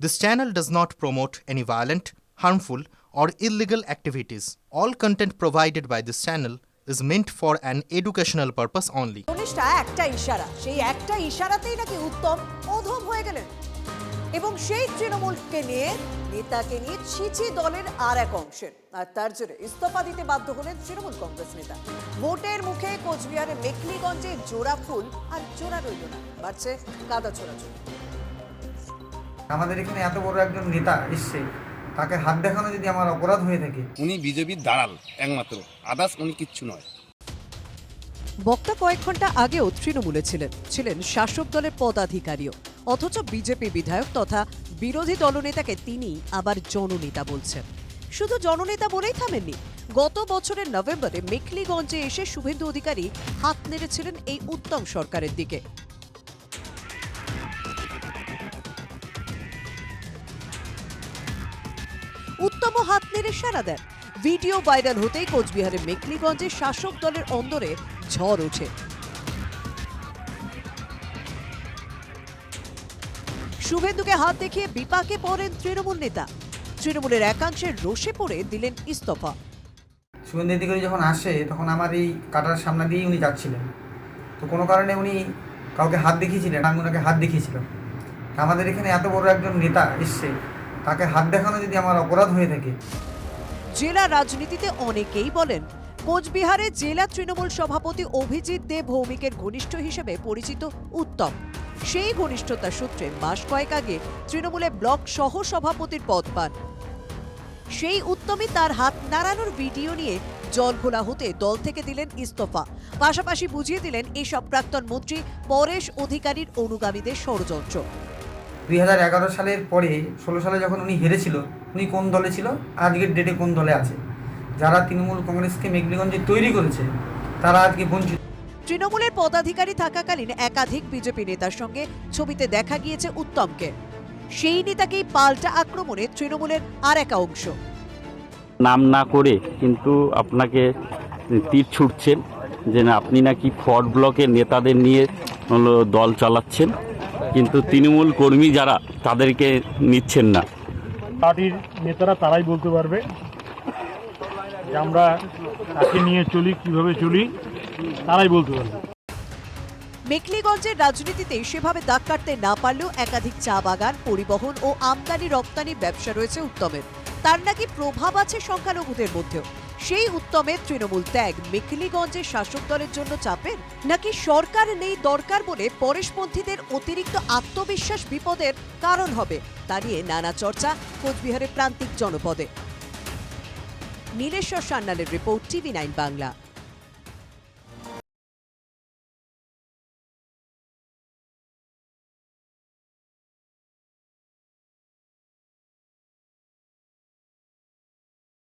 This channel does not promote any violent, harmful, or illegal activities. All content provided by this channel is meant for an educational purpose only. কনিষ্ঠা একটা ইশারা, সেই একটা ইশারাতেই নাকি উত্তম অধম হয়ে গেলেন এবং সেই তৃণমূলকে নিয়ে নেতাকে নিয়ে ছিছি দলের আর এক অংশের, আর তার জেরে ইস্তফা দিতে বাধ্য হলেন তৃণমূল কংগ্রেস নেতা। ভোটের মুখে কোচবিহারের মেখলিগঞ্জে জোড়া ফুল আর জোড়া রইল না, বাড়ছে কাদা ছোড়াছুড়ি। আমাদের এখানে এত বড় একজন নেতা এসছে, তাকে হাত দেখানো যদি আমার অপরাধ হয়ে থাকে। উনি বিজেপির দাঁড়াল একমাত্র, আদার্স উনি কিচ্ছু নয়। বক্তা কয়েক ঘন্টা আগেও তৃণমূলে ছিলেন শাসক দলের পদাধিকারীও, অথচ বিজেপি বিধায়ক তথা বিরোধী দলনেতাকে তিনি আবার জননেতা বলছেন। শুধু জননেতা বলেই থামেননি, গত বছরের নভেম্বরে মেখলিগঞ্জে এসে শুভেন্দু অধিকারী হাত নেড়েছিলেন এই উত্তম সরকারের দিকে। উত্তম হাত নেড়ে সাড়া দেন। ভিডিও ভাইরাল হতেই কোচবিহারের মেখলিগঞ্জে শাসক দলের অন্দরে ঝড় ওঠে। শুভেন্দুকে হাত দেখিয়ে বিপাকে পড়েন তৃণমূল নেতা। তৃণমূলের একাংশের রোষে পড়ে দিলেন ইস্তফা। শুভেন্দু অধিকারী যখন আসে তখন আমার এই কাটার সামনে দিয়েই উনি যাচ্ছিলেন, তো কোনো কারণে উনি কাউকে হাত দেখিয়েছিলেন, আমি ওনাকে হাত দেখিয়েছিলাম। আমাদের এখানে এত বড় একজন নেতা এসছে, তাকে হাত দেখানো যদি আমার অপরাধ হয়ে থাকে। জেলা রাজনীতিতে অনেকেই বলেন কোচবিহারে জেলা তৃণমূল সভাপতি অভিজিৎ দে ভৌমিকের ঘনিষ্ঠ হিসেবে পরিচিত উত্তম। সেই ঘনিষ্ঠতার সূত্রে মাস কয়েক আগে তৃণমূলে ব্লক সহ সভাপতির পদ পান। সেই উত্তমই তার হাত নাড়ানোর ভিডিও নিয়ে জল ঘোলা হতে দল থেকে দিলেন ইস্তফা। পাশাপাশি বুঝিয়ে দিলেন এসব প্রাক্তন মন্ত্রী পরেশ অধিকারীর অনুগামীদের ষড়যন্ত্র। 2011 সালের পরে 16 সালে যখন উনি হেরেছিল, উনি কোন দলে ছিল, আজকের ডেটে কোন দলে আছে। যারা তৃণমূল কংগ্রেসকে মেখলিগঞ্জে তৈরি করেছে তারা আজকে বঞ্চিত। তৃণমূলের পদাধিকারী থাকাকালীন একাধিক বিজেপি নেতার সঙ্গে ছবিতে দেখা গিয়েছে উত্তমকে। সেই নেতাকেই পাল্টা আক্রমণে তৃণমূলের আর এক অংশ। নাম না করে কিন্তু আপনাকে তীর ছুটছেন যে না আপনি নাকি ফরওয়ার্ড ব্লকের নেতাদের নিয়ে দল চালাচ্ছেন, কিন্তু তৃণমূল কর্মী যারা তাদেরকে নিচ্ছেন না। পার্টির নেতারা তারাই বলতে পারবে যে আমরা তাকে নিয়ে চলি, কিভাবে চলি, তারাই বলতে পারবে। মেখলিগঞ্জের রাজনীতিতে সেভাবে দাগ কাটতে না পারলেও একাধিক চা বাগান, পরিবহন ও আমদানি রপ্তানি ব্যবসা রয়েছে উত্তমের। তার নাকি প্রভাব আছে সংখ্যালঘুদের মধ্যেও। সেই উত্তমের তৃণমূল ত্যাগ মেখলিগঞ্জের শাসক দলের জন্য চাপের, নাকি সরকার নেই দরকার বলে পরেশপন্থীদের অতিরিক্ত আত্মবিশ্বাস বিপদের কারণ হবে, তা নিয়ে নানা চর্চা কোচবিহারের প্রান্তিক জনপদে। Nileshwar সান্যালের report, TV9 Bangla.